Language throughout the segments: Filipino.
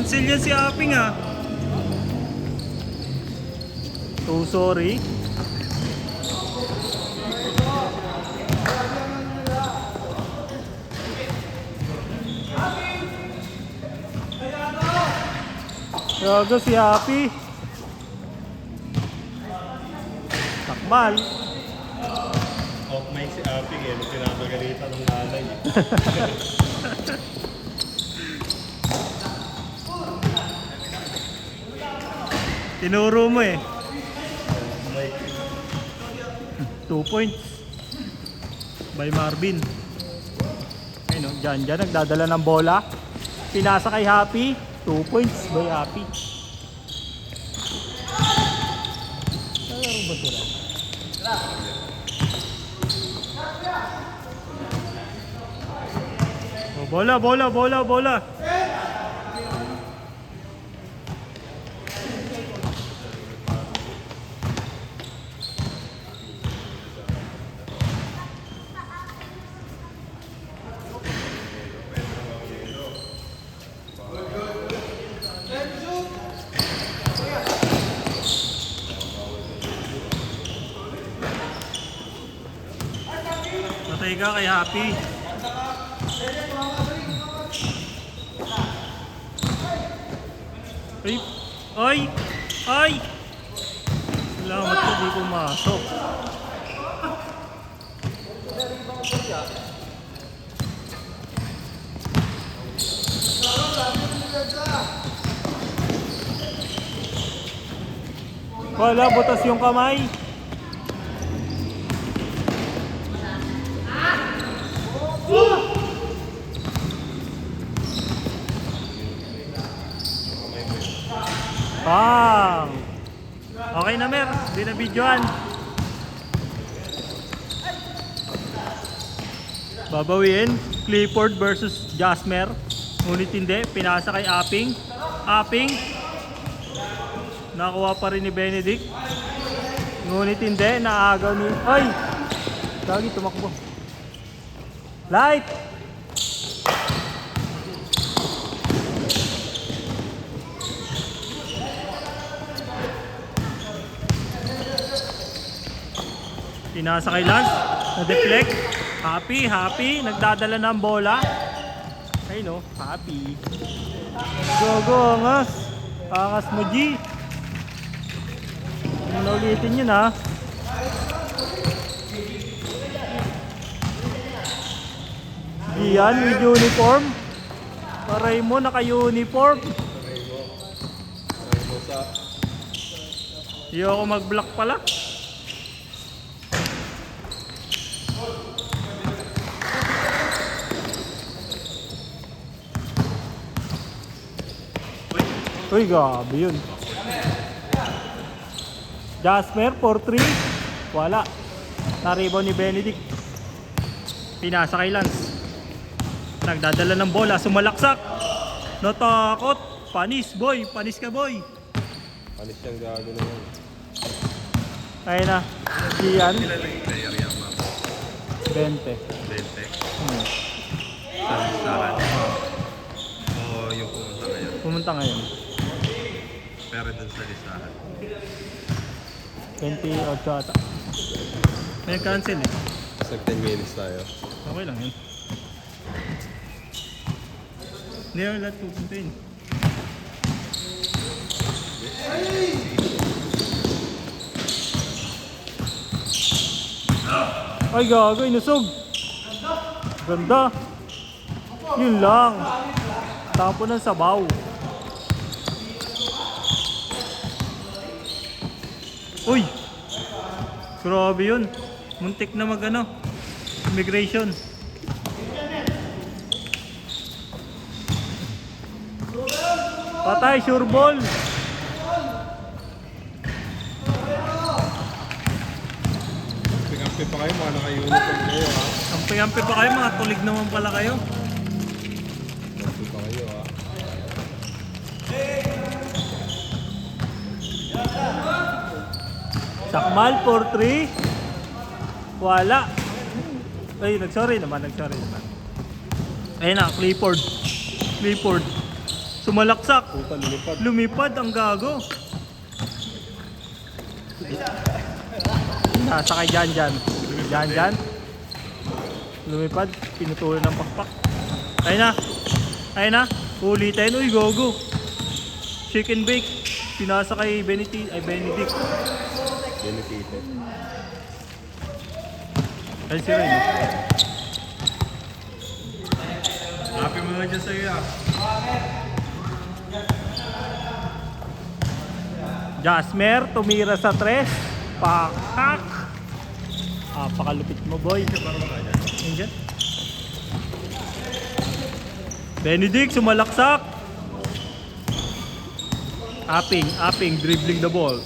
Cancel yan si Aping ah. So sorry. Gago si Happy. Takmal. Off mic si Aping eh, pinapagalitan ng nanay. Tinuro mo eh. Mic. 2 points by Marvin. Ayun o, dyan nagdadala ng bola. Pinasa kay Happy. 2 points by Happy. Nalaro ba sila? Oh, bola. Patay ka kay Happy. Ay! Salamat ka di pumasok. Wala, butas yung kamay. Bang! Okay na Mer, hindi na videoan. Babawiin, Clifford versus Jasmer. Ngunit hindi, pinasa kay Aping. Nakuha pa rin ni Benedict. Ngunit hindi, naagaw ni... Ay! Gagi, tumakbo. Light! Pinasa kay Lance, na-deflect. Happy, nagdadala ng bola. Ay no, Happy. Go, angas. Angas mo, G. Hindi mo na ulitin yun, ha. Gian with uniform. Paray mo, naka-uniform. Hindi ako mag-block pala. Uy, gabi yun. Jasper, 4-3. Wala. Na-rebound ni Benedict. Pinasa kay Lance. Nagdadala ng bola, sumalaksak. Natakot. Panis, boy. Panis ka, boy. Panis siyang gago naman. Ayun na. Gian. Kilala yung player yan, ma'am. 20. 20. Sa listahan. Oo, yung pumunta ngayon. Pumunta ngayon. Pero dun sa listahan. 28 ata. May cancel eh. Sa 10 minutes tayo. Okay lang yun. Hindi ako lahat pupunta yun. Ay gago, inusog. Ganda. Yun lang. Tapo ng sabaw. Uy! Grabe yun. Muntik na mag ano, immigration. Patay, sure ball. Pikampi pa kayo, mga naka-uniform kayo ha. Ampi-ampi pa kayo, mga tulig naman pala kayo. Pikampi pa kayo ha. Sakmal, 4-3. Wala. Ay, nagsorry naman. Ayun na, Clifford. Sumalaksak. Puta, lumipad. Lumipad ang gago. Nasa kay Jan. Lumipad, pinutulan ng pakpak. Ayun na. Ulitin. Uy, gogo. Chicken bake. Pinasa kay Benedict. Benefited. Ayun si Ren. Happy mo na dyan sa'yo ah. Jasmer, tumira sa 3. Pakak. Pakalupit mo, boy. Ayun dyan. Benedict, sumalaksak. Apping, dribbling the ball.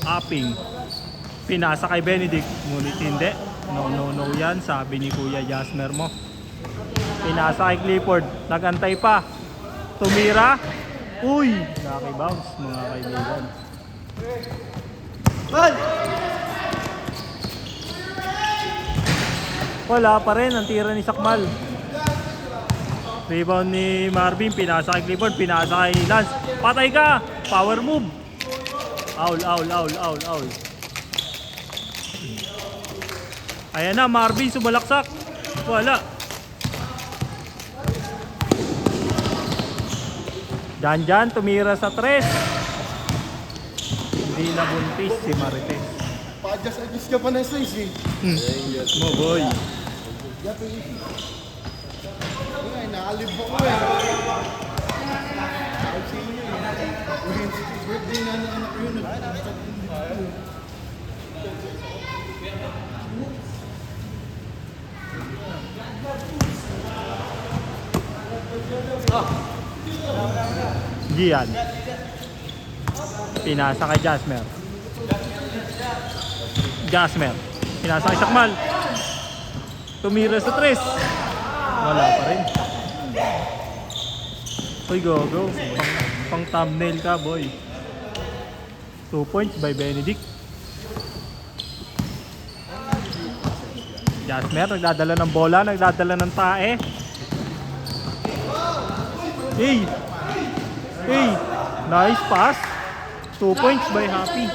Pinasa kay Benedict. Ngunit hindi. No yan. Sabi ni Kuya Jasmer mo. Pinasa kay Clifford. Nagantay pa. Tumira. Uy! Naki-bounce mga kaibigan. Wala pa rin. Ang tira ni Sakmal. Rebound ni Marvin. Pinasa kay Clifford. Pinasa kay Lance. Patay ka! Power move. Owl. Ayan na, Marvin sumalaksak. Wala. Jan tumira sa 3. Hindi na buntis si Marites. Pa-adjust ka pa na size eh. Mo boy. Ay, naalib ako eh. Birthday na ng anak yun. Gian. Pinasa kay Jasmer. Pinasa kay Sakmal. Tumira sa 3. Wala pa rin. Uy, go. Pang thumbnail ka, boy. 2 points by Benedict. Jasmer, nagdadala ng bola, nagdadala ng tae. Hey! Nice pass. 2 points by Happy.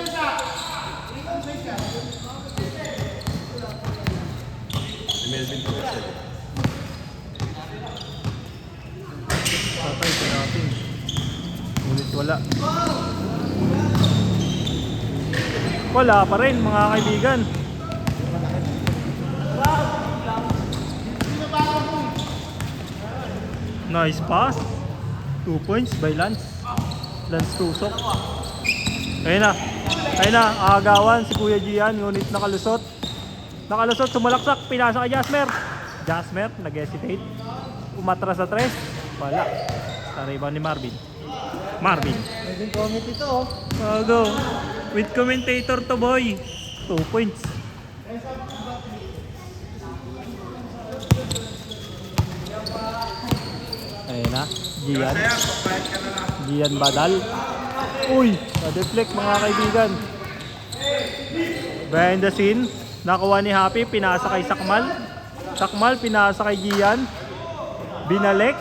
Melvin Torres. Patay pa natin. Ngunit wala. Wala pa rin mga kaibigan. Nice pass. 2 points by Lance Tusok. Ayun na, agawan si Kuya Gian, ngunit nakalusot, sumalaksak, pinasa kay Jasmer, nag-hesitate, umatra sa 3, wala. Sa rebound ni Marvin. Pwedeng comment ito oh. Go. With commentator to, boy. 2 points. Ayun na, Gian Badal. Uy, na-deflect mga kaibigan. Behind the scene, nakuha ni Happy, pinasa kay Sakmal, pinasa kay Gian. Binalik.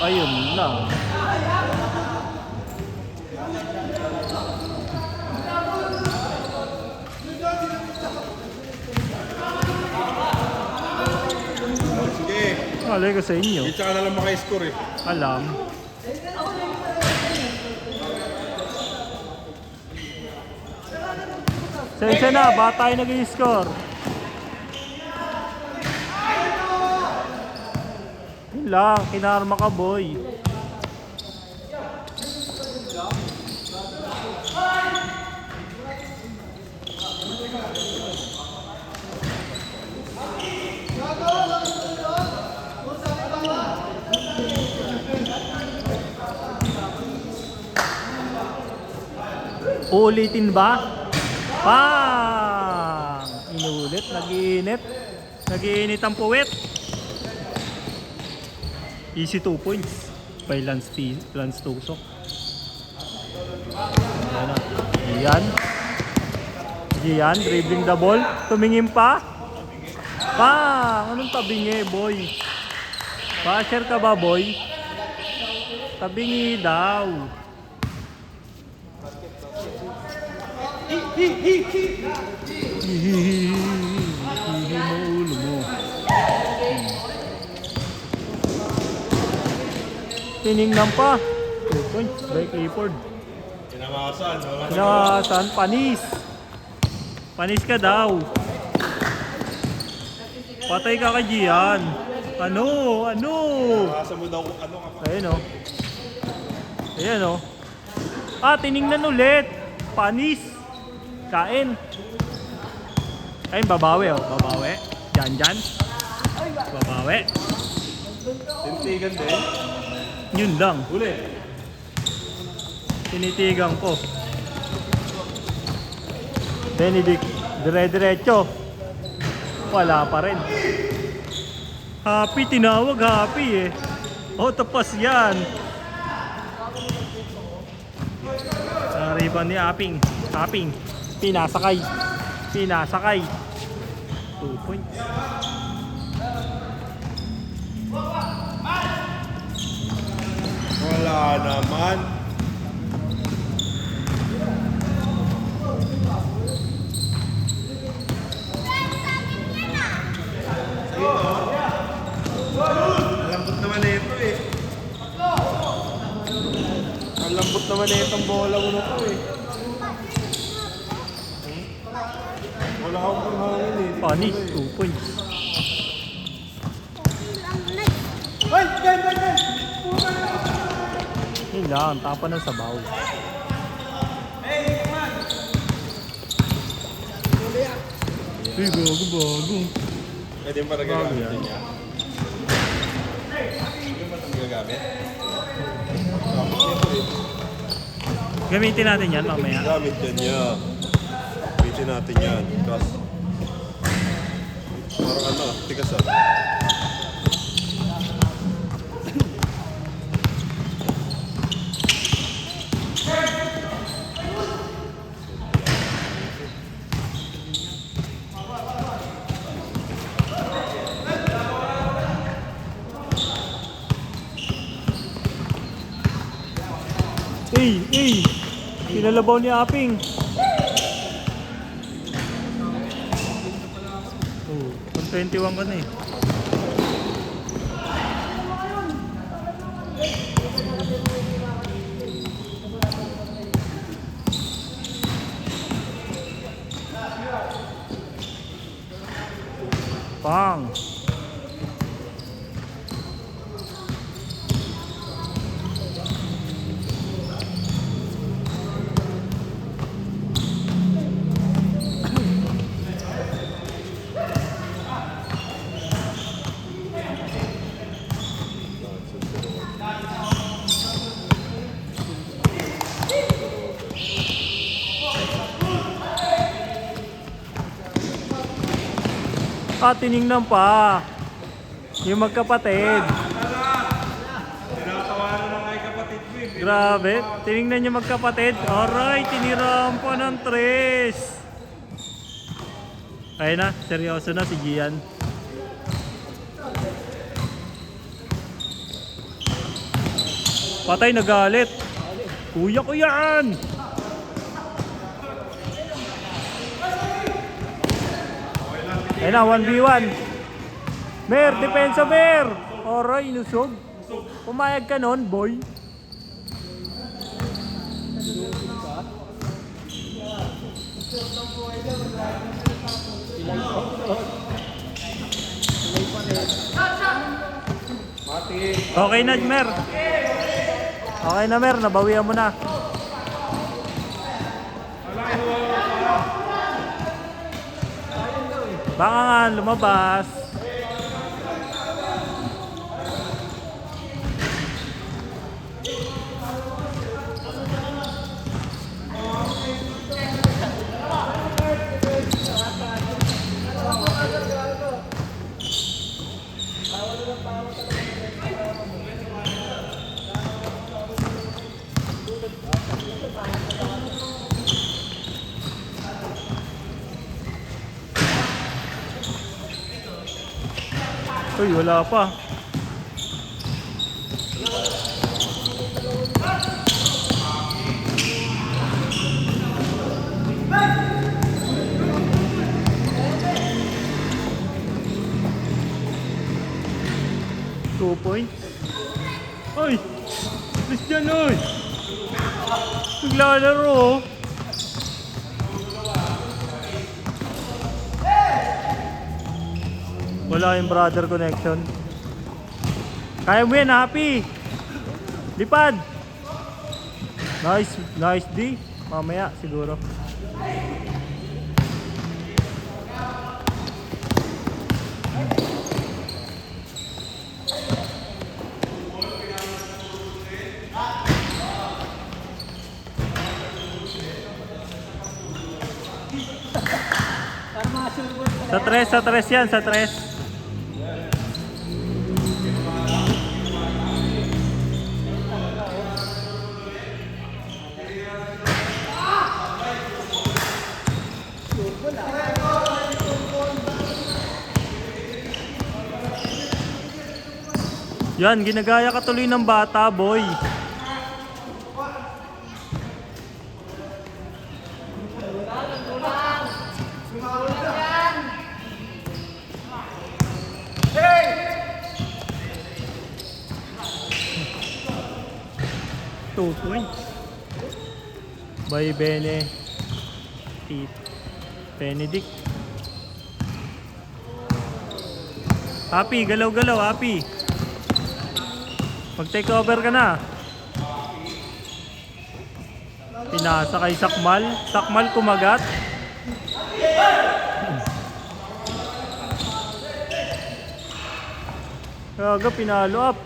Ayun lang. Sige. Alay ko sa inyo. Kita ka na lang maka-score eh. Alam. Sensya na, ba tayo nag-i-score? Yun lang, kinarma ka, boy. Uulitin ba? Pang! Inulit, nag-iinit. Nag-iinit ang puwet. Easy 2 points by Lance Tusok. Ayan na. Gian, dribbling the ball. Tumingin pa. Pang! Anong tabingi, boy? Basher ka ba, boy? Tabingi daw. Hihihi mo ulo mo. Tiningnan pa. 2 points by Clifford. Kinamasan. Saan? Panis. Panis ka daw. Patay ka kay Gian. Ano? Kinamasan mo daw kung ano ka pa. Ayan o. Tiningnan ulit. Panis. Kain. Kain, babawi o. Babawi. Dyan. Babawi. Tintigan din. Yun lang. Uli. Tinitigan ko. Benedict. Dire-diretso. Wala pa rin. Happy, tinawag Happy eh. Tapas yan. Riban ni Aping. Pinasakay. 2 points. Wala naman. Lambot naman na ito eh. Ang lambot naman na itong bola ko na ito eh. Wala akong panghangin eh. Panis, 2 points. Yun lang, tapa ng sabaw. Bago. Pwede mo pa nagagamit din niya. Pwede mo pa nagagamit? Gamitin natin yan mamaya. Gamit yan niya. Gamitin natin yan. Tapos, parang tigas ah. Pinalabaw ni Aping. 121 ka na eh. Pang. Tiningnan pa yung magkapatid. Tinatawanan na nga yung kapatid ko eh. Grabe, tiningnan yung magkapatid. Alright, tinirahan pa ng 3. Ayun na, seryoso na si Gian. Patay, nagalit. Kuya ko yan! Ayun na, 1v1. Mer, depensa Mer! Alright, inusog. Pumayag ka nun, boy. Okay na, Mer. Okay na, Mer. Nabawian mo na. Baka nga lumabas. Uy, wala pa. Two points. Ay! Christian, oy! Naglalaro, oh. Wala yung brother connection. Kaya mo yan, Happy! Lipad! Nice D. Mamaya, siguro. Sa tres yan, sa tres. Yan, ginagaya ka tuloy ng bata, boy. Two points. By Benedict. Happy, galaw-galaw, Happy. Mag-take over ka na. Pinasa kay Sakmal. Sakmal kumagat. Kaga, pinalo up.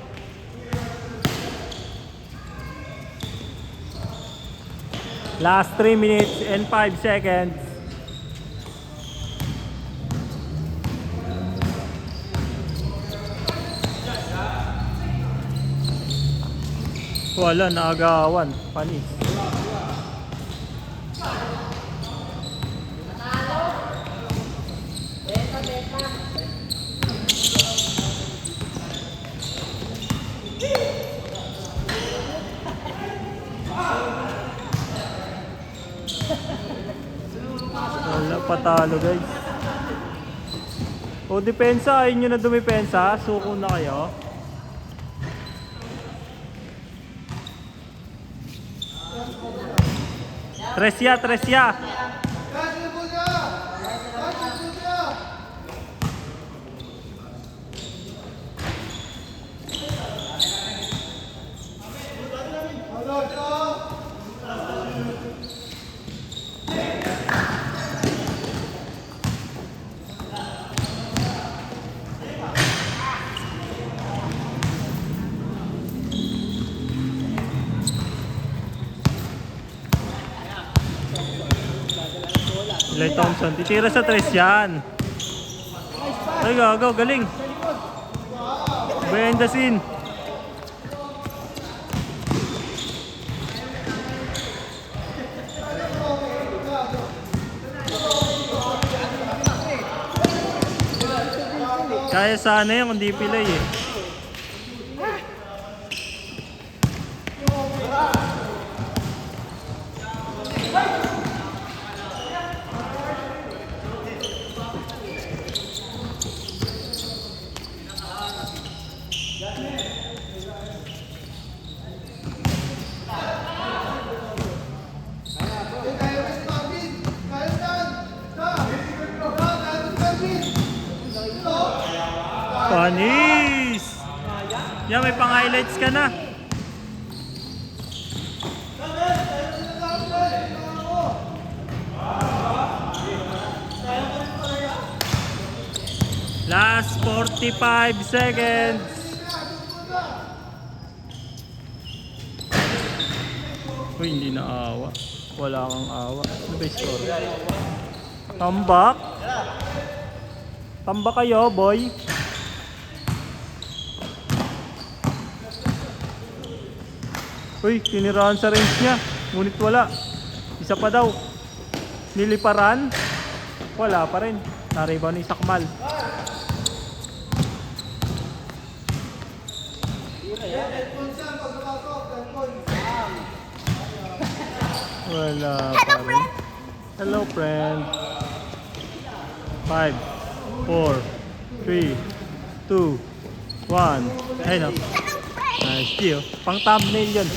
Last 3 minutes and 5 seconds. Wala, naagawan. Panis. Wala, patalo guys. O depensa, ayun nyo na dumipensa. Suko na kayo. Tresya. Eli Thompson, titira sa tres yan. Ay, gago, galing. Behind the scene. Kaya sana yun kung di pilay eh. Panis! Yan, may pang-highlights ka na. Last 45 seconds. Uy, hindi na awa. Wala kang awa. Ano ba yung score? Tambak? Tambak kayo, boy. Uy, tinirahan sa range niya. Ngunit wala. Isa pa daw. Niliparan. Wala pa rin. Naribaw ni Sakmal. Wala pa rin. Hello, friend. 5, 4, 3, 2, 1. Ayun o. Nice, Gio. Pang thumbnail yun.